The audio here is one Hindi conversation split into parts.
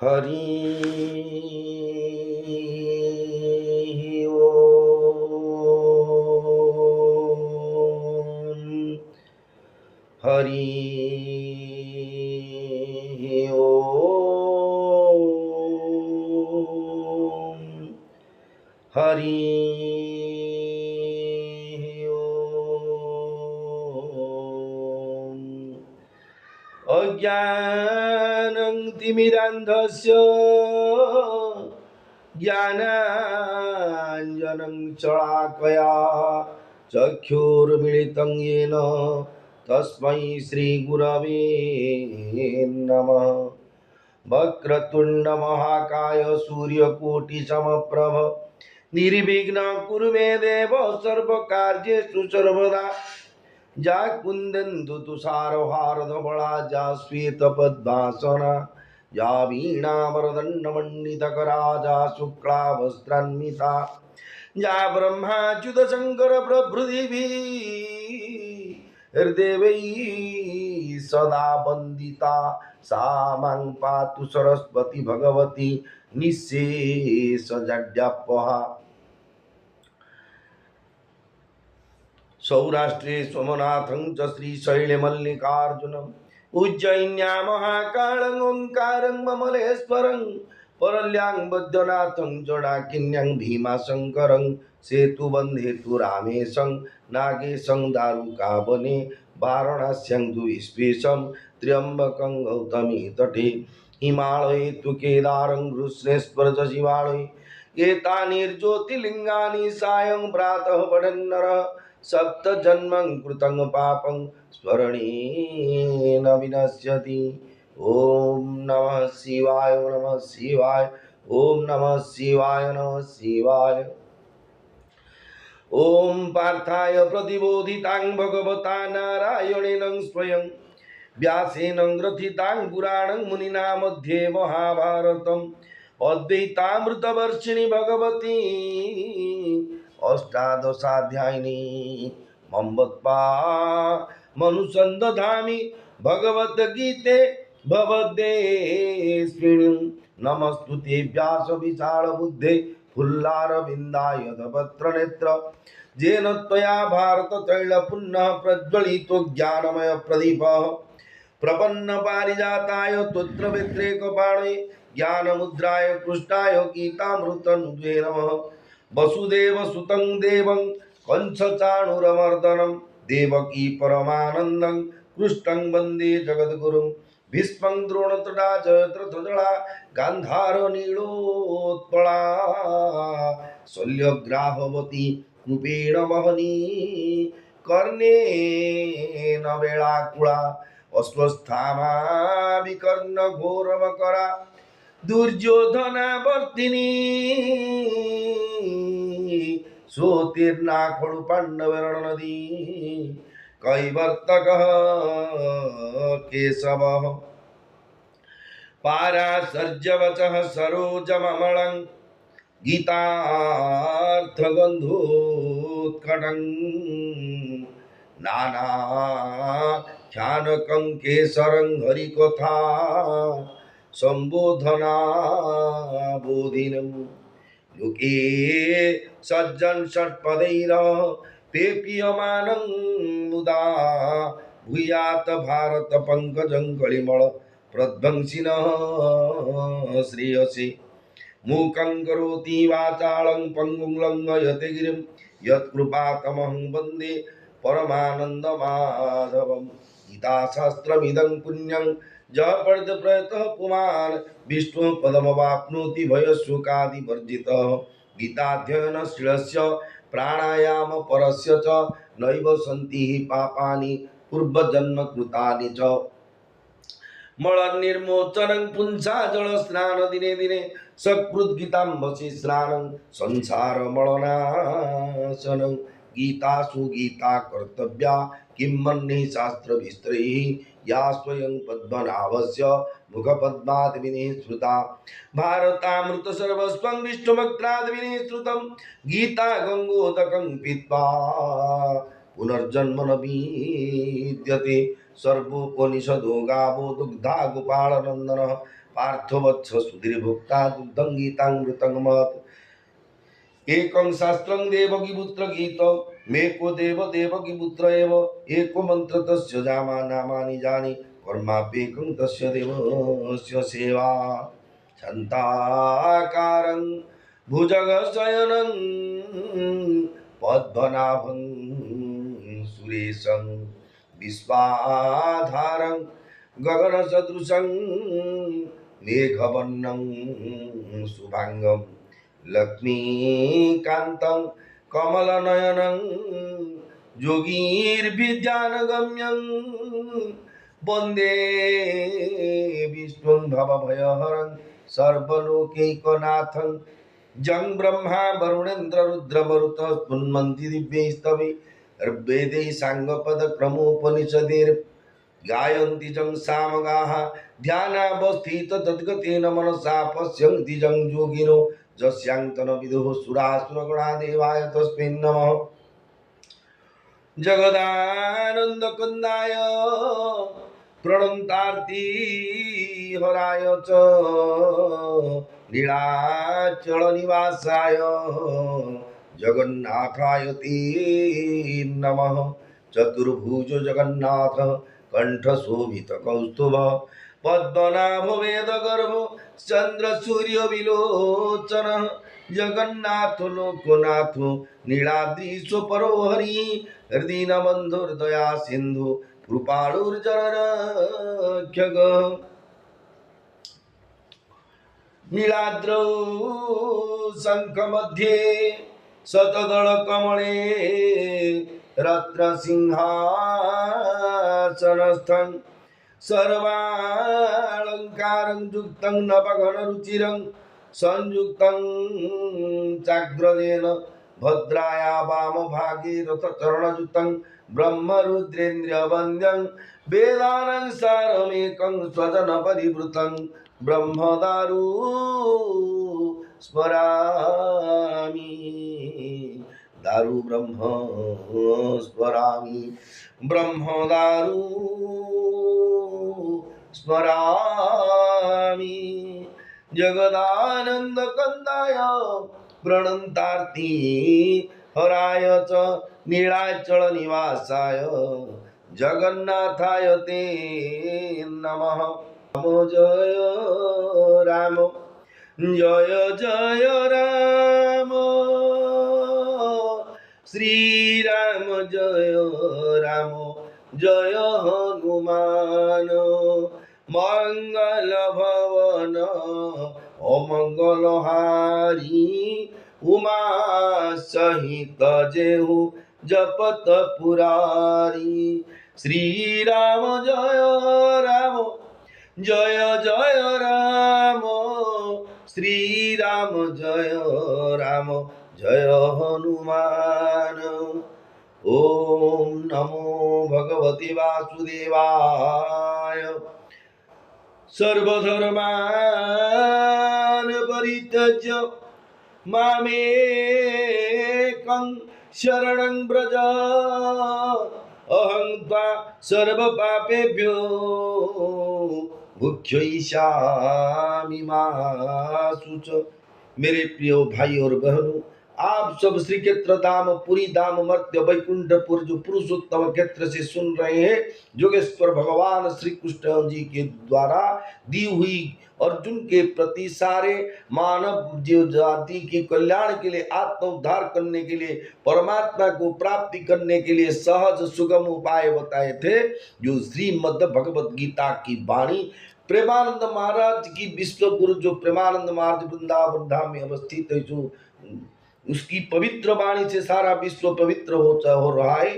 हरि ओम। हरि ओम। हरि ओम। अज्ञानं तिमिरान्धस्य ज्ञानाञ्जनं शलाकया चक्षुर्मिलितं येन तस्मै श्रीगुरवे नमः। वक्रतुण्डमहाकाय सूर्यकोटिसमप्रभ निर्विघ्नं कुरु मे देव सर्वकार्येषु सर्वदा। जा कुंदन्तु तुषारहारधवला जा श्वेतपद्मासना या वीणावरदण्डमण्डितकरा जा शुक्लावस्त्रान्विता या ब्रह्माच्युतशङ्कर प्रभृतिभिः हृदेवैः सदा वन्दिता सा मां पातु सरस्वती भगवती निःशेषजड्यापहा। सौराष्ट्रे सोमनाथं च श्रीशैलमल्लिकार्जुनम् उज्जयिन्यां महाकालं ओंकारं ममलेश्वरं परल्यां बद्रीनाथं च डाकिन्यां भीमाशङ्करं सेतुबन्धेतु रामेशं नागेशं दारुकावने वाराणस्यां तु विश्वेशं त्र्यम्बकं गौतमी तटे हिमालये तु केदारं कृष्णेश्वर च शिवालये एतानि सायं प्रातः पठन्नरः सप्त जन्मं कृतं पापं स्मरणेन विनश्यति। ओम नमः शिवाय नमः शिवाय ओम नमः शिवाय नमः शिवाय। ओम पार्थाय प्रतिबोधितां भगवता नारायणेन स्वयं व्यासेन ग्रथितां पुराणं मुनिना मध्ये महाभारतम् अद्वैतामृतवर्षिणि भगवती अष्टादशाध्यायिनी मम्बत्पा मनुसन्दधामि भगवद्गीते भवद्देस्मिन् नमस्तुते व्यास विशाल बुद्धे फुल्लारविन्दायतपत्रनेत्र येन त्वया भारत तैल पुनः प्रज्वलितो ज्ञानमय प्रदीपः प्रपन्न पारिजाताय तोत्र व्यतिरेकपाणे ज्ञानमुद्राय पृष्ठाय गीतामृतनुदे नमः। वसुदेव सुतं देवं कंसचाणूरमर्दनं देवकी परमानन्दं कृष्णं वन्दे जगद्गुरुं भीष्मं द्रोणतटा जयद्रथजला गान्धारो नीलोत्पला शल्यग्राहवती कृपेण वहनी कर्णेन वेलाकुला अश्वस्थामा विकर्ण घोरवकरा दुर्योधनावर्तिनी सोतीर्णा खडु पाण्डवरण नदी कैवर्तकः केशवः पाराशर्यवचः सरोजममलं गीतार्थगन्धोत्कटं नानाख्यानकं केसरं हरिकथा संबोधना बोधिनम् लोके सज्जन षट्पदैर पेपीयमानं मुदा भूयात् भारत पंकजं कलिमल प्रध्वंसिनः श्रेयसे मूकं करोति वाचालं पङ्गुं लङ्घयते गिरिं यत्कृपातमहं वन्दे परमानन्दमाधवम्। गीताशास्त्रमिदं पुण्यं जः प्रयतः पुमान् विष्णु पदमवाप्नोति भयशोकादिवर्जितः। गीताध्ययनशीलस्य प्राणायाम परस्य च नैव सन्ति हि पापानि पूर्वजन्मकृतानि च। मलनिर्मोचनं पुंसा जलस्नान दिने दिने सकृद्गीताम्बसि स्नानं संसारमलनाशनं। गीतासु गीता कर्तव्या किं मन्ये शास्त्रविस्तरैः या स्वयं पद्मनाभस्य मुखपद्माद् विनिःसृता। भारतामृत सर्वस्वं विष्णुभक्त्राद् विनिःसृतं गीता गङ्गोदकं पीत्वा पुनर्जन्म न विद्यते। सर्वोपनिषदो गावो दुग्धा गोपालनन्दनः पार्थवत्स सुधीर्भुक्ता दुग्धं गीतामृतं महत् एकं शास्त्रं देवकीपुत्र गीतं मेको देवकीपुत्र एव एको मंत्र तस्य जामा नामानि जानि कर्माप्येकं तस्य देवस्य सेवा शान्ताकारं भुजगशयनं पद्मनाभं सुरेशं विश्वाधारं गगनसदृशं मेघवर्णं शुभांगं लक्ष्मीकान्तं कमलनयनं योगीर्विज्ञानगम्यं वन्दे विष्णुं भवभयहरं सर्वलोकैकनाथं जं ब्रह्मा वरुणेन्द्र रुद्रमरुतः स्तुन्वन्ति दिव्यैस्तवैर्वेदैः साङ्गपदक्रमोपनिषदैर् गायन्ति जं सामगाः ध्यानावस्थित तद्गतेन मनसा पश्यन्ति जं योगिनो यस्यान्तन विदुः सुरासुरगणा देवाय तस्मै नमः जगदानन्दकन्दाय प्रणन्तार्ति हराय च नीलाचलनिवासाय जगन्नाथाय ते नमः चतुर्भुज जगन्नाथ कंठशोभितकौस्तुभ पद्मनाभ वेदगर्भ चन्द्रसूर्यविलोचन जगन्नाथ लोकनाथ नीलाद्रीश्वरो हरि हृदीनबन्धुर्दया सिन्धु कृपालुर्जनरक्षक नीलाद्रौ शङ्खमध्ये शतदलकमले रत्नसिंहासनस्थं सर्वालङ्कारं युक्तं नवघनरुचिरं संयुक्तं चाग्रदेन भद्राया वामभागे रथचरणयुतं ब्रह्मरुद्रेन्द्रवन्द्यं वेदानं सारमेकं स्वजनपरिवृतं ब्रह्मदारु स्मरामि दारु ब्रह्म स्मरामि ब्रह्मदारु स्मरामि जगदानन्दकन्दाय प्रणन्तार्ति हराय च नीलाचलनिवासाय जगन्नाथाय ते नमः जय राम जय जय राम श्री राम जय राम जय हनुमान मंगल भवन अमंगल हारी उमा सहित जेहु जपत पुरारी श्री राम जय राम जय जय राम श्री राम जय राम जय हनुमान ओम नमो भगवते वासुदेवाय सर्वधर्मान् परित्यज्य मामेकं शरणं व्रज अहं त्वा सर्वपापेभ्यो मुक्ष्यिष्यामि मा शुच। मेरे प्रिय भाई और बहनों, आप सब श्री क्षेत्र धाम पुरी धाम मर्त्य वैकुंठपुर जो पुरुषोत्तम क्षेत्र से सुन रहे हैं, योगेश्वर भगवान श्री कृष्ण जी के द्वारा दी हुई अर्जुन के प्रति सारे मानव जीव जाति के कल्याण के लिए, आत्म उद्धार करने के लिए, परमात्मा को प्राप्ति करने के लिए सहज सुगम उपाय बताए थे, जो श्रीमद् भगवत गीता की वाणी प्रेमानंद महाराज की विश्व गुरु जो प्रेमानंद महाराज वृंदावन धाम में अवस्थित है, जो उसकी पवित्र वाणी से सारा विश्व पवित्र हो रहा है।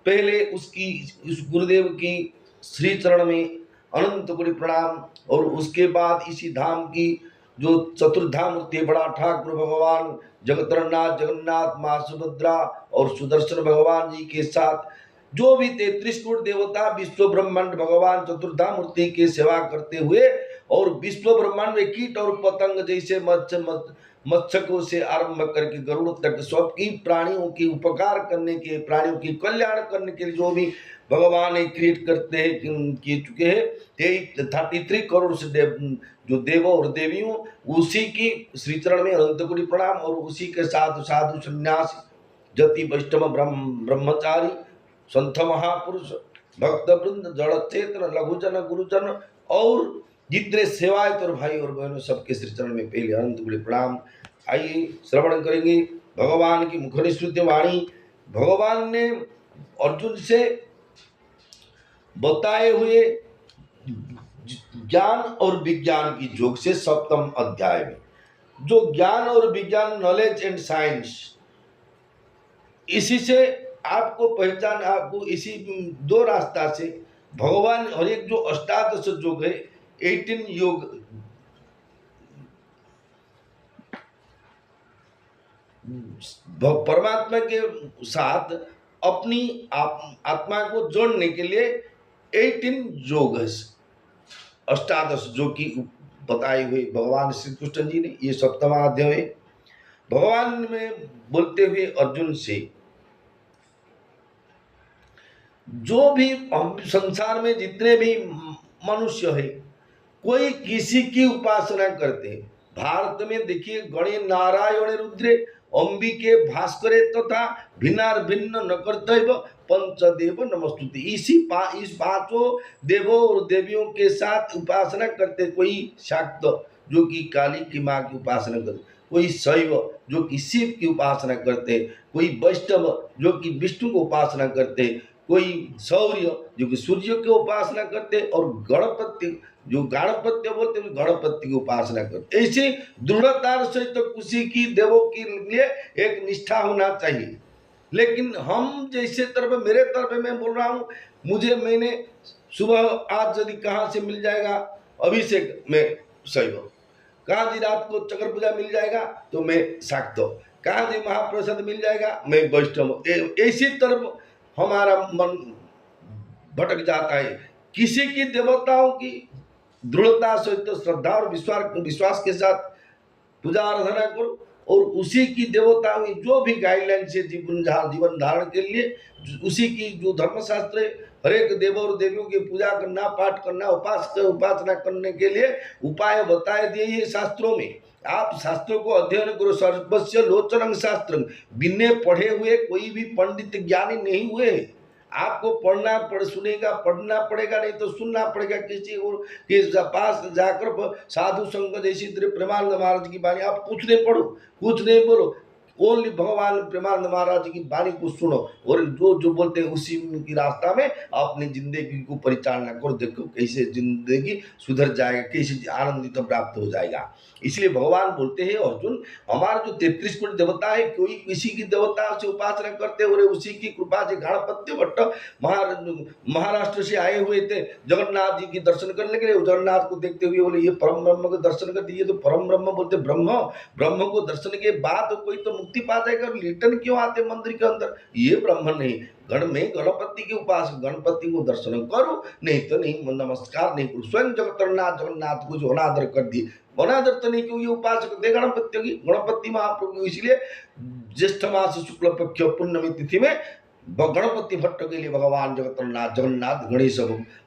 पहले उसकी उस गुरुदेव की श्री चरण में अनंत कोटि प्रणाम, और उसके बाद इसी धाम की जो चतुर्धाम मूर्ति बड़ा ठाकुर भगवान जगतरनाथ जगन्नाथ माँ सुभद्रा और सुदर्शन भगवान जी के साथ जो भी 33 करोड़ देवता विश्व ब्रह्मांड भगवान चतुर्धाम मूर्ति की सेवा करते हुए, और विश्व ब्रह्मांड में कीट और पतंग जैसे मत्स्यकों से आरंभ करके गरुड़ तक सबकी प्राणियों की उपकार करने के, प्राणियों की कल्याण करने के लिए जो भी भगवान क्रिएट करते हैं, किए चुके हैं 33 करोड़ से जो देवों और देवियों, उसी की श्री चरण में अनंत कोटि प्रणाम। और उसी के साथ साधु सन्यासी, जति वैष्णव ब्रह्मचारी, संत महापुरुष, भक्त वृंद, जड़ चेतन, लघुजन, गुरुजन और जितने सेवायत और भाई और बहनों, सबके श्री चरण में पहले अनंत कोटि प्रणाम। आइए श्रवण करेंगे भगवान की मुखनिसृत वाणी। भगवान ने अर्जुन से बताए हुए ज्ञान और विज्ञान की जोग से 7वें अध्याय में, जो ज्ञान और विज्ञान, नॉलेज एंड साइंस, इसी से आपको पहचान, आपको इसी 2 रास्ता से भगवान और एक जो अष्टादश योग है, 18 योग, परमात्मा के साथ अपनी आत्मा को जोड़ने के लिए 18 योग, अष्टादश जो की बताए हुए भगवान श्री कृष्ण जी ने। ये 7वां अध्याय है। भगवान में बोलते हुए अर्जुन से, जो भी हम संसार में जितने भी मनुष्य है, कोई किसी की उपासना करते हैं। भारत में देखिए, गणे नारायण रुद्रे अंबिके भास्करे तथा भिन्नार भिन्न न कर्तव्य पंचदेव नमस्तुते। इस 5 देवों और देवियों के साथ उपासना करते। कोई शाक्त जो कि काली की माँ की उपासना करते, कोई शैव जो कि शिव की उपासना करते, कोई वैष्णव जो कि विष्णु को उपासना करते, कोई सौर्य जो कि सूर्य की उपासना करते, और गणपति जो गणपत्य बोलते हैं, गणपति की उपासना करते। ऐसे दृढ़ता से तो किसी की देवों के लिए एक निष्ठा होना चाहिए। लेकिन हम जैसे तरफ, मेरे तरफ मैं बोल रहा हूँ, मैंने सुबह आज यदि कहाँ से मिल जाएगा अभिषेक, मैं शैव, कहाँ जी रात को चक्र पूजा मिल जाएगा तो मैं शाक्त, कहाँ जी महाप्रसाद मिल जाएगा मैं वैष्णव। ऐसी तरफ हमारा मन भटक जाता है। किसी की देवताओं की दृढ़ता से तो श्रद्धा और विश्वास के साथ पूजा आराधना करो, और उसी की देवताओं की जो भी गाइडलाइन से जीवन धारण के लिए, उसी की जो धर्मशास्त्र है, हर एक देव और देवियों की पूजा करना, पाठ करना, उपासना करने के लिए उपाय बताए दिए ये शास्त्रों में। आप शास्त्रों को अध्ययन करो। सर्वस्य लोचनं शास्त्रं, बिना पढ़े हुए कोई भी पंडित ज्ञानी नहीं हुए। आपको पढ़ना पड़ेगा, नहीं तो सुनना पड़ेगा किसी और के पास जाकर। साधु संग जैसी प्रेमानंद महाराज की वाणी आप कुछ नहीं पढ़ो, कुछ नहीं बोलो, ओनली भगवान प्रेमानंद महाराज की वाणी को सुनो, और जो बोलते हैं उसी की रास्ता में अपनी जिंदगी को परिचालना करो। देखो कैसे जिंदगी सुधर जाएगा, कैसे आनंदित प्राप्त हो जाएगा। इसलिए भगवान बोलते हैं, अर्जुन, हमारे जो 33 कोटि देवता है, कोई किसी की देवता से उपासना करते और उसी की कृपा से गणपत्य भट्ट महाराष्ट्र से आए हुए थे जगन्नाथ जी की दर्शन करने के लिए। जगन्नाथ को देखते हुए बोले, ये परम ब्रह्म को दर्शन कर दिए। तो परम ब्रह्म बोलते, ब्रह्म को दर्शन के बाद कोई तो मुक्ति पा जाएगा, रिटर्न क्यों आते मंदिर के अंदर? ये ब्रह्म नहीं, गणपति के उपासक, गणपति को दर्शन करो, नहीं तो नहीं, नमस्कार नहीं करो। स्वयं जगन्नाथ को जो अनादर कर दिए, अनादर तो नहीं, क्यों ये उपासक थे गणपति महाप्रभु। इसलिए ज्येष्ठ मास शुक्ल पक्ष पुण्यमी तिथि में गणपति भट्ट के लिए भगवान जगन्नाथ गणेश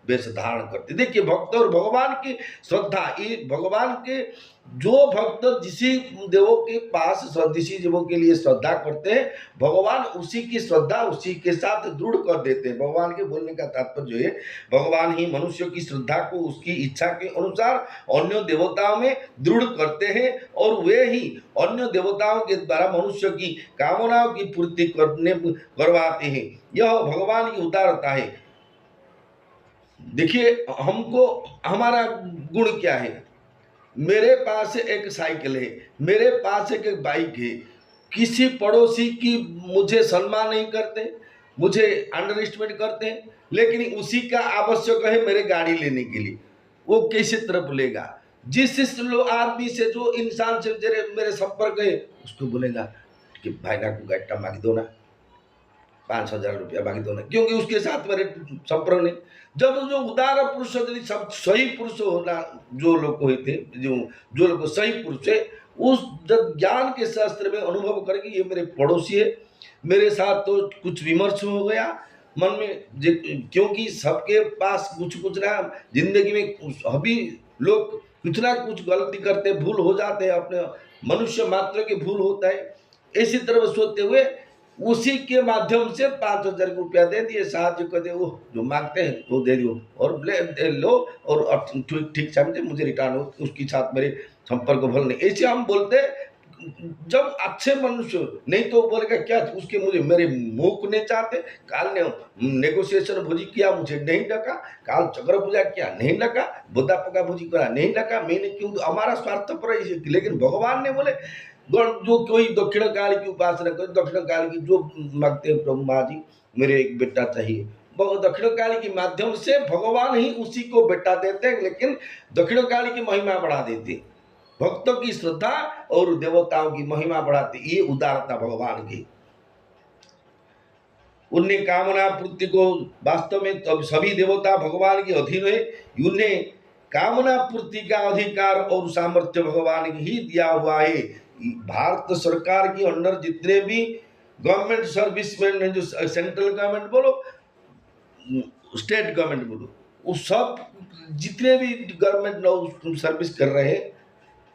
वेश धारण करते। देखिए, भक्त और भगवान की श्रद्धा, ये भगवान के जो भक्त जिसी देवों के पास जिसी देवों के लिए श्रद्धा करते हैं, भगवान उसी की श्रद्धा उसी के साथ दृढ़ कर देते हैं। भगवान के बोलने का तात्पर्य जो है, भगवान ही मनुष्य की श्रद्धा को उसकी इच्छा के अनुसार अन्य देवताओं में दृढ़ करते हैं, और वे ही अन्य देवताओं के द्वारा मनुष्य की कामनाओं की पूर्ति करवाते हैं। यह भगवान की उदारता है। देखिए, हमको हमारा गुण क्या है? मेरे पास एक साइकिल है, मेरे पास एक बाइक है, किसी पड़ोसी की मुझे सम्मान नहीं करते, मुझे अंडर एस्टिमेट करते हैं, लेकिन उसी का आवश्यक है मेरे गाड़ी लेने के लिए, वो कैसे तरफ लेगा? जिस आदमी से, जो इंसान से मेरे संपर्क है, उसको बोलेगा कि भाई ना को गाड़ी मांग दो ना, 5,000 रुपया मांग दो ना, क्योंकि उसके साथ मेरे संपर्क नहीं। जब जो उदार पुरुष, यदि सब सही पुरुष होना, जो लोग हुए थे, जो लोग सही पुरुष है, उस जब ज्ञान के शास्त्र में अनुभव करके ये मेरे पड़ोसी है, मेरे साथ तो कुछ विमर्श हो गया मन में, क्योंकि सबके पास कुछ कुछ ना जिंदगी में अभी लोग कुछ ना कुछ गलती करते, भूल हो जाते हैं, अपने मनुष्य मात्र की भूल होता है। इसी तरह सोचते हुए उसी के माध्यम से 5,000 रुपया दे दिए, साहाଯ୍य कर दे, वो जो मांगते हैं वो दे दो और दे लो, और ठीक ठीक समझे मुझे रिटर्न हो, उसके साथ मेरे संपर्क भल नहीं, ऐसे हम बोलते। जब अच्छे मनुष्य नहीं तो बोलेगा क्या उसके, मुझे मेरे मुंह को नहीं चाहते, काल ने नेगोशिएशन भोजी किया मुझे नहीं लगा, काल चक्र पूजा किया नहीं लगा, बुद्धा पका भोजी करा नहीं लगा, मैंने क्यों, हमारा स्वार्थ पर है। लेकिन भगवान ने बोले जो कोई दक्षिण काल की उपासना करे, दक्षिण काल की जो मांगते हैं प्रभु माँ जी मेरे एक बेटा चाहिए, दक्षिण काली के माध्यम से भगवान ही उसी को बेटा देते हैं, लेकिन दक्षिण काली की महिमा बढ़ा देते हैं, भक्तों की श्रद्धा और देवताओं की महिमा बढ़ाते, ये उदारता भगवान की। उन्हें कामना पूर्ति को वास्तव में तो सभी देवता भगवान के अधीन है, उन्हें कामना पूर्ति का अधिकार और सामर्थ्य भगवान ही दिया हुआ है। भारत सरकार की अंडर जितने भी गवर्नमेंट सर्विसमैन है, जो सेंट्रल गवर्नमेंट बोलो स्टेट गवर्नमेंट बोलो, वो सब जितने भी गवर्नमेंट लोग सर्विस कर रहे हैं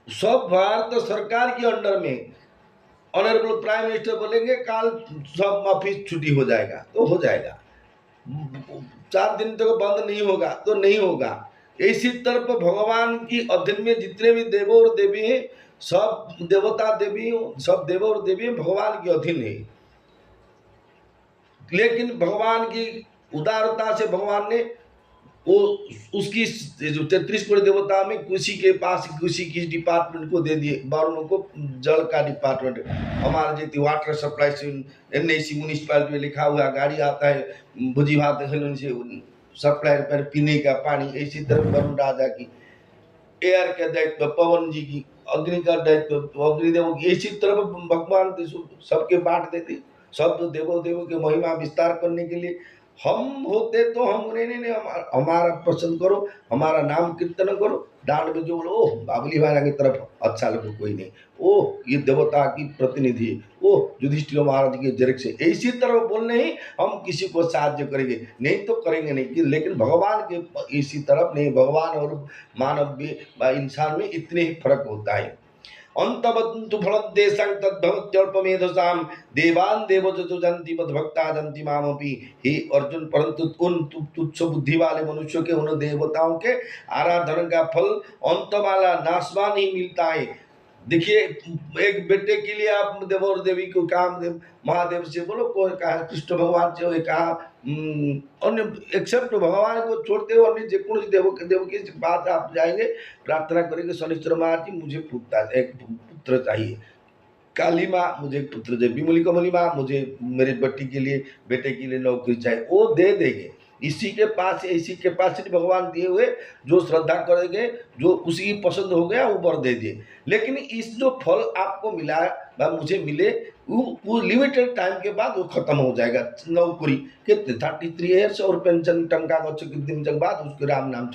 सब भारत सरकार के अंडर में। ऑनरेबल प्राइम मिनिस्टर बोलेंगे काल सब ऑफिस छुट्टी हो जाएगा तो हो जाएगा, 4 दिन तक बंद नहीं होगा तो नहीं होगा। इसी तरह भगवान की अधीन में जितने भी देव और देवी हैं, सब देवता देवी, सब देव और देवी भगवान के अधीन है। लेकिन भगवान की उदारता से भगवान ने वो उसकी जो 33 करोड़ देवता में किसी के पास किसी की डिपार्टमेंट को दे दिए, वरुणों को जल का डिपार्टमेंट, हमारे जैसे वाटर सप्लाई से NIC म्यूनिसिपालिटी में लिखा हुआ गाड़ी आता है भुजी भात से सप्लाई पर पीने का पानी। इसी तरह वरुण राजा की एयर का दायित्व, पवन जी की अग्नि का दायित्व, अग्निदेव की, इसी तरह भगवान सबके बांट देते, सब देवों के महिमा विस्तार करने के लिए। हम होते तो हम नहीं हमारा पसंद करो, हमारा नाम कीर्तन करो, डांड में जो बोलो ओह बाबली महाराज की तरफ अच्छा लगे कोई नहीं, ओह ये देवता की प्रतिनिधि है, ओह युधिष्ठिर महाराज के जरिए से, इसी तरह बोलने ही हम किसी को साहाଯ୍य करेंगे, नहीं तो करेंगे नहीं। लेकिन भगवान के इसी तरफ नहीं, भगवान और मानव में इंसान में इतने ही फर्क होता है। अंतवन्तु फलद्देशं तद्भवत्यल्पमेधसां देवान् देवजतो जन्ति मद्भक्ता जन्ति मामपि। हे अर्जुन, परंतु उन तुच्छ बुद्धि वाले मनुष्यों के, उन देवताओं के आराधन का फल अंत वाला नाशवान ही मिलता है। देखिए एक बेटे के लिए आप देव और देवी को कहा, महादेव से बोलो, कोई कहा कृष्ण भगवान से कहा, अन्य एक्सेप्ट भगवान को छोड़ते हो अन्य जो देव के पास आप जाएंगे, प्रार्थना करेंगे शनिश्चर महाराज जी मुझे एक पुत्र चाहिए, काली माँ मुझे एक पुत्र चाहिए, बिमली कमली माँ मुझे मेरे बेटे के लिए नौकरी चाहिए, वो दे देंगे। इसी के पास भगवान दिए हुए, जो श्रद्धा करेंगे, जो उसी पसंद हो गया वो वर दे दिए। लेकिन इस जो फल आपको मिला है मुझे मिले, वो लिमिटेड टाइम के बाद वो खत्म हो जाएगा। नौकरी कितने 33 ईयर्स और पेंशन टंका कितने दिन बाद उसके राम नाम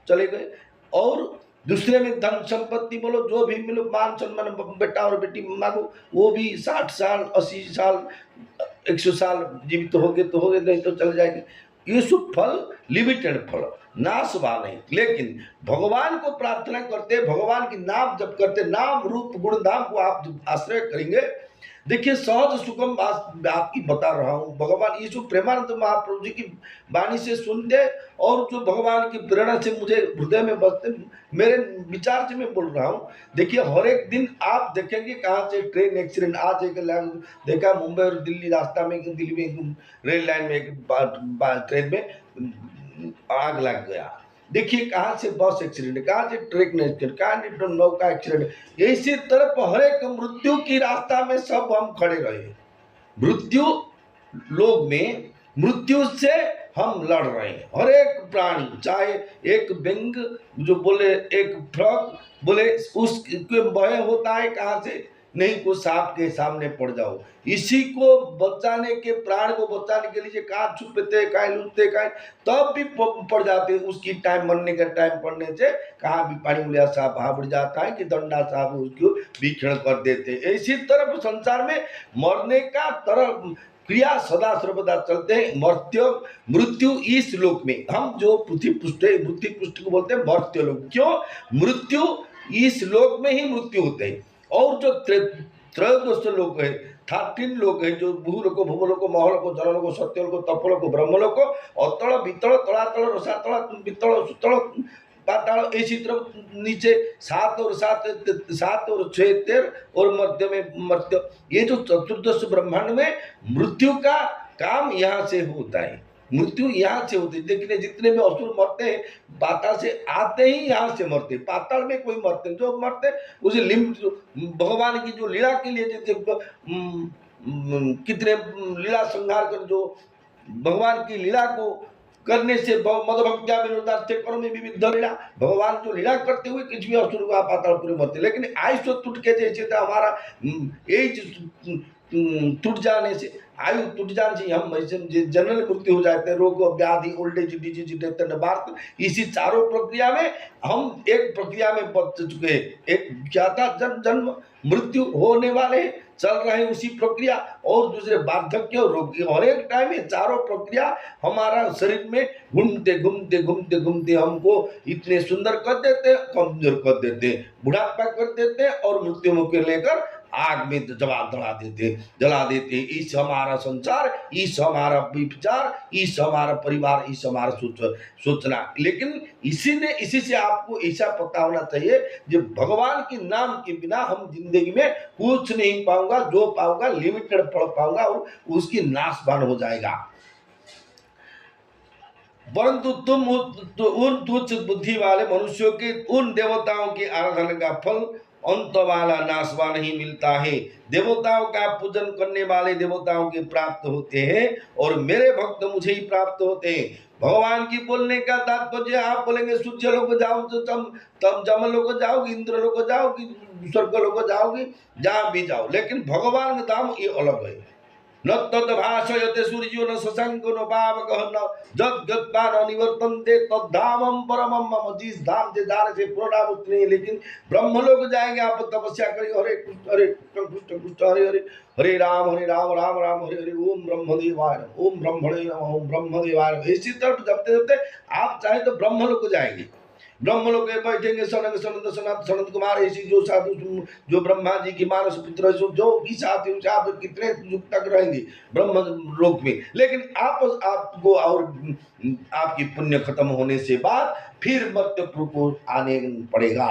चले गए। और दूसरे में धन संपत्ति बोलो, जो भी मिलो, मान सम्मान, बेटा और बेटी मांगो, वो भी 60 साल 80 साल 100 साल जीवित तो हो गए नहीं तो चल जाएंगे। ये सब फल लिमिटेड फल, नाशवान है। लेकिन भगवान को प्रार्थना करते, भगवान की नाम जप करते, नाम रूप गुण धाम को आप आश्रय करेंगे, देखिए सहज सुगम आपकी बता रहा हूँ। भगवान यीशु प्रेमानंद महाप्रभु जी की वाणी से सुनते, और जो भगवान की प्रेरणा से मुझे हृदय में बसते, मेरे विचार से मैं बोल रहा हूँ। देखिए हर एक दिन आप देखेंगे कहाँ से ट्रेन एक्सीडेंट, आज एक देखा मुंबई और दिल्ली रास्ता में, दिल्ली में रेल लाइन में एक ट्रेन में आग लग गया। देखिए कहाँ से बस एक्सीडेंट, कहाँ से ट्रेन एक्सीडेंट, कहाँ से नौका एक्सीडेंट। इसी तरह हर एक मृत्यु की रास्ता में सब हम खड़े रहे, मृत्यु लोग में मृत्यु से हम लड़ रहे हैं। हर एक प्राणी, चाहे एक व्यंग जो बोले, एक फ्रॉग बोले, उसके भय होता है कहाँ से, नहीं को सांप के सामने पड़ जाओ। इसी को बचाने के, प्राण को बचाने के लिए कहाँ छुपते कहाँ लुटते कहाँ, तब भी पड़ जाते। उसकी टाइम मरने का टाइम पड़ने से कहाँ भी पानी मुलिया साहब भाड़ जाता है कि डंडा साहब उसको भीषण कर देते। इसी तरफ संसार में मरने का तरफ क्रिया सदा सर्वदा चलते हैं। मृत्यु इस लोक में, हम जो पृथ्वी पृष्ठ को बोलते हैं मर्त्य लोक। क्यों? मृत्यु इस लोक में ही मृत्यु होते हैं। और जो त्रयोदश लोक है, 13 लोक है, जो भूलोक भूवलोक महलोक जनलोक सत्यलोक तपोलोक ब्रह्मलोक अतल वितल तलातल रसातल वितल सुतल पाताल, इसी तरफ नीचे 7 और 6 13 और मध्य में मर्त्य। ये जो चतुर्दश ब्रह्मांड में मृत्यु का काम यहाँ से होता है। मृत्यु यहाँ से होती है। देखिए जितने भी असुर मरते हैं पाताल से आते ही यहाँ से मरते। पाताल में कोई मरते, जो मरते उसे भगवान की जो लीला के लिए जैसे कितने लीला संहार कर, जो भगवान की लीला को करने से मदभक्त्या विनोदार्थकरों में विविध लीला, भगवान जो लीला करते हुए किसी भी असुर को पातालपुर मरते। लेकिन आयुष तो टूट के जैसे तो हमारा एज टूट जाने से, आयु टूट जाने से हम जनरल मृत्यु हो जाते हैं। रोग व्याधि old age disease death and birth, इसी चारों प्रक्रिया में हम एक प्रक्रिया में बच चुके हैं। एक ज्यादा जन्म मृत्यु होने वाले चल रहे उसी प्रक्रिया, और दूसरे वार्धक्य और रोग, और एक टाइम में चारों प्रक्रिया हमारा शरीर में घूमते घूमते घूमते घूमते हमको इतने सुंदर कर देते, कमजोर कर देते, बुढ़ापा कर देते और मृत्यु मुख लेकर आग में जला देते। इस हमारा संसार, इस हमारा विचार, इस हमारा परिवार, इस हमारा सोचना। लेकिन इसी से आपको ऐसा पता होना चाहिए जो भगवान के नाम के बिना हम जिंदगी में कुछ नहीं पाऊंगा। जो पाऊंगा लिमिटेड पढ़ पाऊंगा और उसकी नाशवान हो जाएगा। परंतु तुम उन तुच्छ बुद्धि वाले मनुष्यों के, उन देवताओं की आराधना का फल अंत वाला नाशवान ही मिलता है। देवताओं का पूजन करने वाले देवताओं के प्राप्त होते हैं और मेरे भक्त मुझे ही प्राप्त होते हैं। भगवान की बोलने का तात्पर्य, आप बोलेंगे सूर्य लोग जाओ तो तब जमल लोग जाओगी, इंद्र लोग जाओगी, स्वर्ग लोग जाओगी, जहां भी जाओ, लेकिन भगवान का धाम ये अलग है। न तद भाषयते सूर्यो न शशांको न पावकः न जद गत्वा न निवर्तन्ते तद्धामं परमं मम। जिस धाम से जाने से पुनरावृत्ति नहीं, लेकिन ब्रह्म लोग जाएंगे। आप तपस्या करेंगे, हरे कृष्ण कृष्ण कृष्ण हरे हरे, हरे राम राम राम हरे हरे, ओम ब्रह्मदेवाय नमः, ओम ब्रह्मणे नमः, ओम ब्रह्मदेवाय नमः। इसी तरफ जपते जपते आप चाहे तो ब्रह्म लोग जाएंगे। ब्रह्म लोग बैठेंगे सनत कुमार, ऐसी जो साधु जो ब्रह्मा जी की मानस पुत्र जो भी साथी उनसे आप कितने युग तक रहेंगे ब्रह्म लोक में। लेकिन आपको और आपकी पुण्य खत्म होने से बाद फिर मर्त्यपुर को आने पड़ेगा।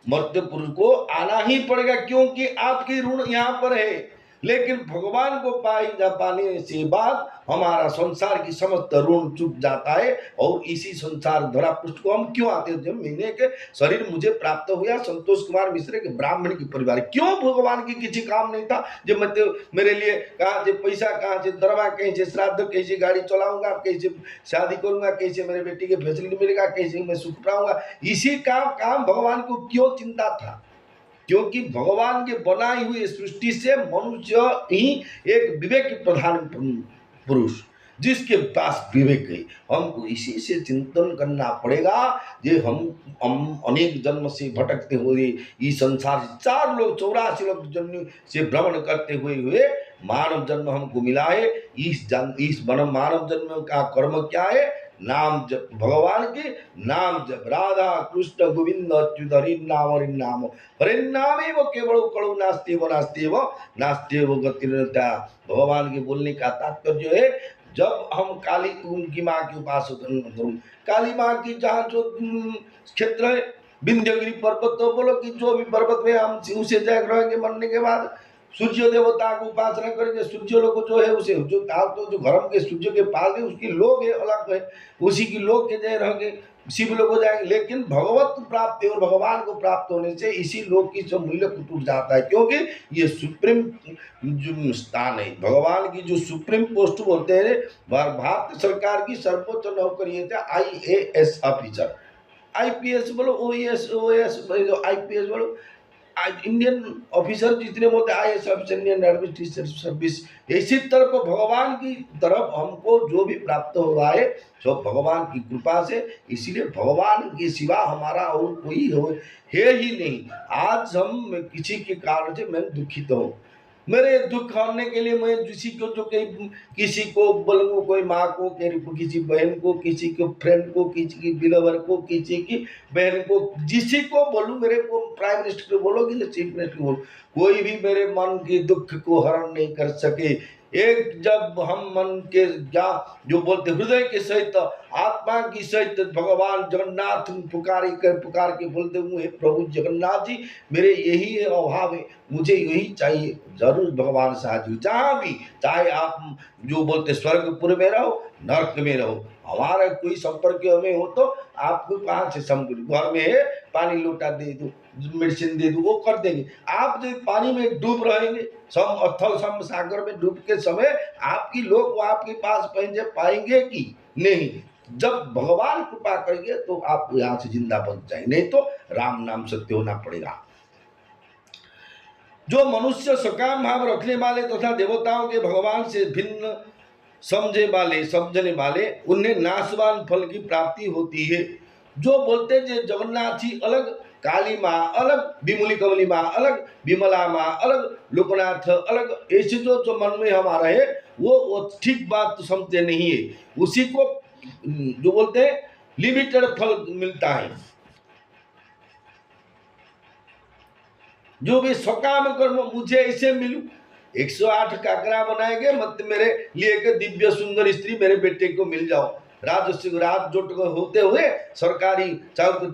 मर्त्यपुर को आना ही पड़ेगा, क्योंकि आपकी ऋण यहाँ पर है। लेकिन भगवान को पाने से बाद हमारा संसार की समस्त ऋण चुक जाता है। और इसी संसार धरा पृष्ठ को हम क्यों आते हैं? जब महीने के शरीर मुझे प्राप्त हुआ संतोष कुमार मिश्र के ब्राह्मण की परिवार, क्यों भगवान की किसी काम नहीं था? जब मैं मेरे लिए कहाँ से पैसा, कहाँ से दरबार, कहीं से श्राद्ध, कैसे गाड़ी चलाऊंगा, कैसे शादी करूंगा, कैसे मेरे बेटी के फैसिलिटी मिलेगा, कैसे मैं सुख पाऊंगा, इसी काम भगवान को क्यों चिंता था? क्योंकि भगवान के बनाई हुई सृष्टि से मनुष्य ही एक विवेक प्रधान पुरुष, जिसके पास विवेक है। हमको इसी से चिंतन करना पड़ेगा। ये हम अनेक जन्म से भटकते हुए इस संसार से 4 लोग 84 लोग जन्म से भ्रमण करते हुए मानव जन्म हमको मिला है। इस मानव जन्म का कर्म क्या है? नाम जप, भगवान के नाम जप, राधा कृष्ण गोविंद अच्युत हरि नाम हरे नाम वो केवल कड़ु नास्ते वो गतिरता। भगवान के बोलने का तात्पर्य है, जब हम काली उनकी माँ की उपासना करूं, काली माँ की जहाँ जो क्षेत्र है विंध्यगिरी पर्वत, तो बोलो कि जो भी पर्वत में हम उसे जय रहेंगे मरने के बाद, सूर्य देवता को उपासना करेंगे। सूर्य लोग जो है उसे जो जो घरम के सूर्य के पास है उसकी लोग है अलग है, उसी की लोग के जय रहेंगे, शिव लोग हो जाएंगे। लेकिन भगवत प्राप्ति और भगवान को प्राप्त होने से इसी लोग की सब मूल्य टूट जाता है, क्योंकि ये सुप्रीम जो स्थान है, भगवान की जो सुप्रीम पोस्ट बोलते हैं, भारत सरकार की सर्वोच्च नौकरी है IAS ऑफिसर, IPS बोलो, OAS, IPS बोलो, आज इंडियन ऑफिसर जितने बोलते आए सब इंडियन एडमिनिस्ट्रेशन सर्विस, इसी तरफ भगवान की तरफ हमको जो भी प्राप्त हुआ है सब भगवान की कृपा से। इसीलिए भगवान के सिवा हमारा और कोई है ही नहीं। आज हम किसी के कारण से मैं दुखित हूँ, मेरे दुख हरने के लिए मैं किसी को जो कहीं किसी को बोलूँ, कोई माँ को, किसी बहन को, किसी के फ्रेंड को, किसी की बिलवर को, किसी की बहन को, जिसी को बोलूँ, मेरे को प्राइम मिनिस्टर को बोलो कि चीफ मिनिस्टर को बोलो, कोई भी मेरे मन के दुख को हरण नहीं कर सके। एक जब हम मन के क्या जो बोलते हृदय के सहित आत्मा की सहित भगवान जगन्नाथ पुकार के बोलते हुए प्रभु जगन्नाथ जी मेरे यही अभाव है, मुझे यही चाहिए, जरूर भगवान साहब जहाँ भी, चाहे आप जो बोलते स्वर्गपुर में रहो, नर्क में रहो, हमारा कोई संपर्क में हो तो आपको कहाँ से समझ, घर में है पानी लोटा दे दो, मेडिसिन दे दो, वो कर देंगे। आप जो पानी में डूब रहेंगे, अथल सागर में डूब के समय आपकी लोग आपके पास पहुंचे पाएंगे कि नहीं? जब भगवान कृपा करेंगे तो आप यहाँ से जिंदा बच जाएंगे, नहीं तो राम नाम सत्य होना पड़ेगा। जो मनुष्य सकाम भाव रखने वाले तथा देवताओं के भगवान से भिन्न समझने वाले उन्हें नाशवान फल की प्राप्ति होती है। जो बोलते जो जगन्नाथ जी अलग, काली माँ अलग, विमुली कमली माँ अलग, विमला माँ अलग, लोकनाथ अलग, ऐसे जो मन में हमारा है वो ठीक बात तो समझते नहीं है। उसी को जो बोलते हैं लिमिटेड फल मिलता है। जो भी सकाम कर्म मुझे ऐसे मिलूं, 108 काकरा बनाएंगे मत मेरे लिए के दिव्य सुंदर स्त्री मेरे बेटे को मिल जाओ, राज जोट होते हुए, सरकारी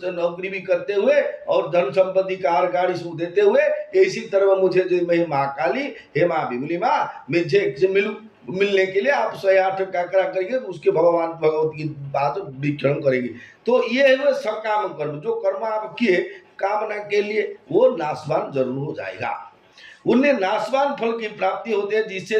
नौकरी भी करते हुए और धन संपत्ति कार गाड़ी सब देते हुए, इसी तरह मुझे जो मैं माँ काली, हे माँ बिमली माँ, मुझे मिलूं, मिलने के लिए आप 108 काकरा करेंगे तो उसके भगवान भगवत की बात विचरण करेंगे। तो ये है सकाम कर्म, जो कर्म आप किए कामना के लिए वो नाशवान जरूर हो जाएगा। उन्हें नाशवान फल की प्राप्ति होती है, जिससे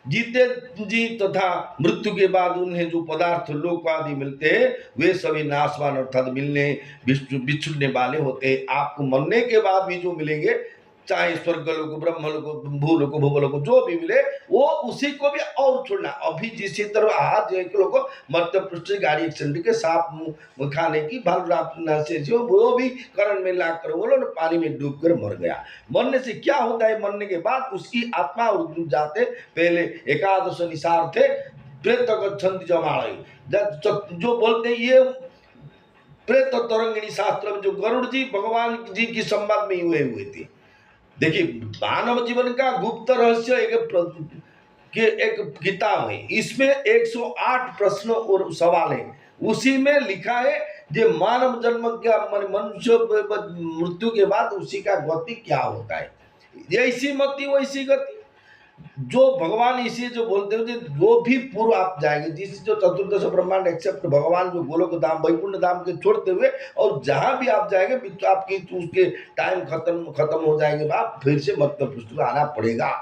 जीते जी तथा मृत्यु के बाद उन्हें जो पदार्थ लोक आदि मिलते हैं वे सभी नाशवान अर्थात मिलने बिछुड़ने वाले होते हैं। आपको मरने के बाद भी जो मिलेंगे, चाहे स्वर्ग लोग, ब्रह्म लोग, भूलोक, भूलोक, जो भी मिले वो उसी को भी और छोड़ना। अभी जिस तरह आज एक लोग मध्य पृष्ठ गाड़ी एक्सीडेंट के सांप खाने की भालू से जो वो भी करण में ला कर वो लोग पानी में डूब कर मर गया। मरने से क्या होता है? मरने के बाद उसकी आत्मा और जाते पहले एकादश निसार थे प्रेत गच्छन्ति जमालय, जो बोलते हैं ये प्रेत तरंगिणी शास्त्र में जो गरुड़ जी भगवान जी की संवाद में हुए थे। देखिए मानव जीवन का गुप्त रहस्य एक किताब है, इसमें 108 प्रश्न और सवाल है। उसी में लिखा है जो मानव जन्म का मनुष्य मृत्यु के बाद उसी का गति क्या होता है, जैसी मति वैसी गति। जो भगवान इसे जो बोलते हैं जो भी पूर्व आप जाएंगे, जिस जो चतुर्दश ब्रह्मांड एक्सेप्ट भगवान जो गोलोक धाम वैकुंठ धाम के छोड़ते हुए और जहां भी आप जाएंगे आपकी उसके टाइम खत्म हो जाएंगे, आप फिर से मत्स्य पुष्ट आना पड़ेगा।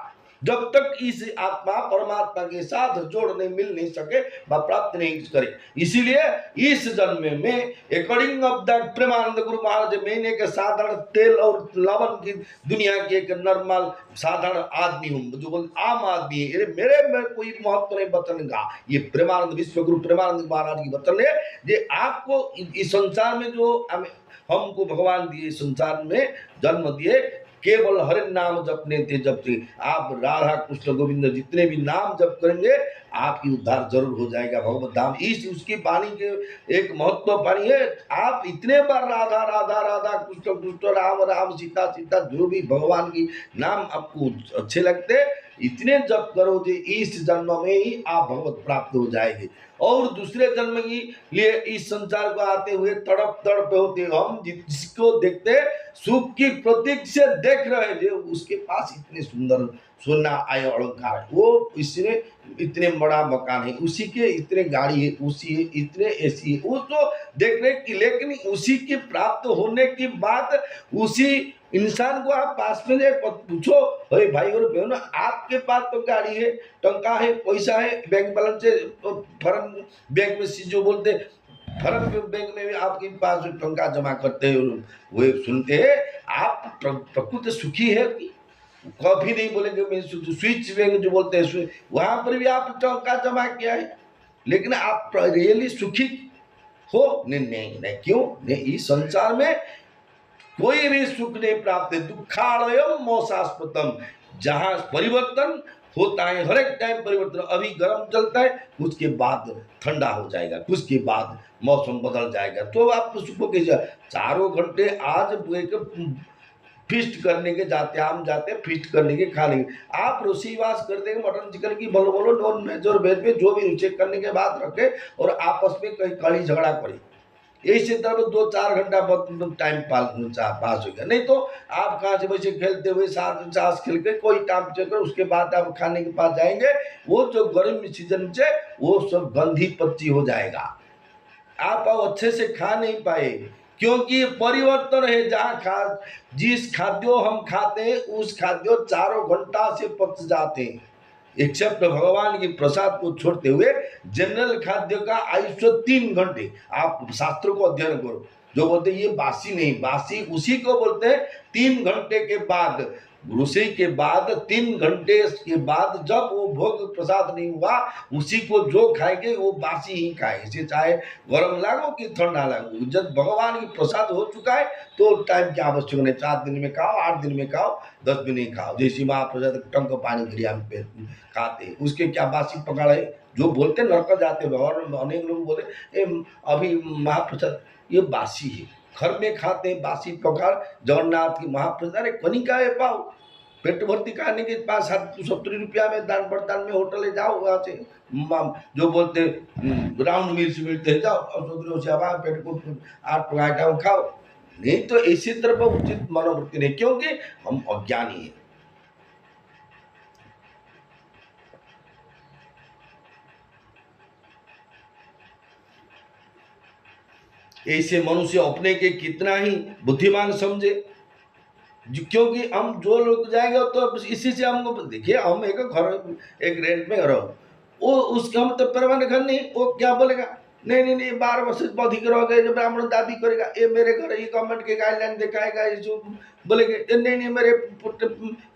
जब तक इस आत्मा परमात्मा के साथ जोड़ नहीं मिल नहीं सके वह प्राप्त नहीं करे। इसीलिए इस जन्म में according of that Premanand Guru Maharaj मैंने एक साधारण तेल और लवण की दुनिया के एक नॉर्मल साधारण आदमी हूँ, जो बोल आम आदमी है, मेरे में कोई महत्व नहीं वचन का। ये प्रेमानंद विश्व गुरु प्रेमानंद महाराज की वचन है। ये आपको इस संसार में जो हमको भगवान दिए, संसार में जन्म दिए, केवल हरि नाम जपने थे जपते। आप राधा कृष्ण गोविंद जितने भी नाम जप करेंगे आपकी उद्धार जरूर हो जाएगा भगवत धाम। इस उसकी वाणी के एक महत्व वाणी है। आप इतने बार राधा राधा राधा कृष्ण कृष्ण राम राम सीता सीता जो भी भगवान की नाम आपको अच्छे लगते इतने जप करो जो इस जन्म में ही आप भगवत प्राप्त हो जाएंगे। और दूसरे जन्म के लिए इस संसार को आते हुए तड़प होते हम जिसको देखते सुख की प्रतीक से देख रहे थे, उसके पास इतने सुंदर सोना आय अलंकार, वो इसने इतने बड़ा मकान है, उसी के इतने गाड़ी है, उसी है इतने एसी है, वो तो देख रहे कि लेकिन उसी की प्राप्त होने की बात उसी इंसान को आप पास में पूछो, अरे भाई और बहनों आपके पास तो गाड़ी है, टंका है, पैसा है, बैंक बैलेंस है, फर्म बैंक में जो बोलते फर्म बैंक में भी आपके पास टंका जमा करते हैं, वो सुनते हैं आप प्रकृति सुखी है कि कभी नहीं बोलेंगे मैं स्विच बैंक जो बोलते हैं वहां पर भी आप टंका जमा किया है, लेकिन आप रियली सुखी हो? नहीं नहीं नहीं, क्यों नहीं? इस संसार में कोई भी सुख नहीं प्राप्त है। दुखालयम मौसास्पदम, जहां परिवर्तन होता है, हर एक टाइम परिवर्तन। अभी गर्म चलता है, कुछ के बाद ठंडा हो जाएगा, कुछ के बाद मौसम बदल जाएगा, तो आप सुख कैसे? चारों घंटे आज फीस्ट करने के जाते, हम जाते हैं फीस्ट करने के, खा लेंगे। आप रसोईवास कर देंगे मटन चिकन की, बोलो बोलो नॉन वेज और वेज में जो भी चेक करने के बाद रखे और आपस में कहीं कड़ी झगड़ा करे, इसी तरह 2-4 घंटा टाइम पास हो गया। नहीं तो आप कहाँ से वैसे खेलते हुए साथ चास खेल के कोई टाइम चेक, उसके बाद आप खाने के पास जाएंगे, वो जो गर्मी सीजन से वो सब गंदी पच्ची हो जाएगा, आप अच्छे से खा नहीं पाए, क्योंकि परिवर्तन है। जहाँ जिस खाद्यों हम खाते हैं उस खाद्यों चारों घंटा से पच जाते हैं, एक्सेप्ट भगवान की प्रसाद को छोड़ते हुए जनरल खाद्य का आयुष्य 3 घंटे। आप शास्त्रों को अध्ययन करो, जो बोलते हैं ये बासी नहीं, बासी उसी को बोलते हैं 3 घंटे के बाद, ऋषि के बाद 3 घंटे के बाद जब वो भोग प्रसाद नहीं हुआ, उसी को जो खाएंगे वो बासी ही खाएंगे, चाहे गर्म लागो कि ठंडा लागो। जब भगवान की प्रसाद हो चुका है तो टाइम की आवश्यक नहीं, 4 दिन में खाओ, 8 दिन में खाओ, 10 दिन नहीं खाओ। जैसे महाप्रसाद टंक पानी गिरिया पे खाते, उसके क्या बासी पकड़ है? जो बोलते नरक जाते भगवान, अनेक लोग बोले अभी महाप्रसाद ये बासी है, घर में खाते हैं बासी पकड़, जगन्नाथ की महाप्रसाद, अरे कनिका है पाओ, पेट भर्ती खाने के पास 70 रुपया में दान बर्तन में होटल जाओ, वहाँ से जो बोलते राउंड मिर्च मिलते हैं, जाओ और से आवाज पेट को 8 आइटम खाओ। नहीं तो इसी तरफ उचित मनोवृत्ति नहीं, क्योंकि हम अज्ञानी हैं। ऐसे मनुष्य अपने के कितना ही बुद्धिमान समझे, क्योंकि हम जो लोग जाएंगे तो इसी से हमको देखिए, हम एक घर एक रेंट में रहो, वो उसका हम तो परमानेंट घर नहीं, वो क्या बोलेगा नहीं नहीं नहीं 12 वर्ष अधिक रह गए, जो ब्राह्मण दाबी करेगा ये मेरे घर, ये गवर्नमेंट के गाइडलाइन दिखाएगा, ये जो बोलेंगे नहीं नहीं मेरे पुत्र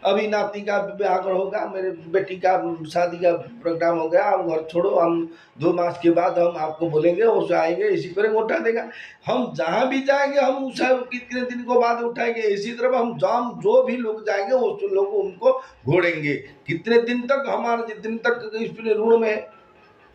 अभी नाती का ब्याह होगा, मेरे बेटी का शादी का प्रोग्राम हो गया, आप घर छोड़ो, हम 2 मास के बाद हम आपको बोलेंगे, उसे आएंगे इसी करेंगे, उठा देगा। हम जहाँ भी जाएंगे हम उस कितने दिन को बाद उठाएंगे, इसी तरह हम जो भी लोग जाएंगे उस लोग उनको घोड़ेंगे, कितने दिन तक, हमारे जितने तक इस ऋण में।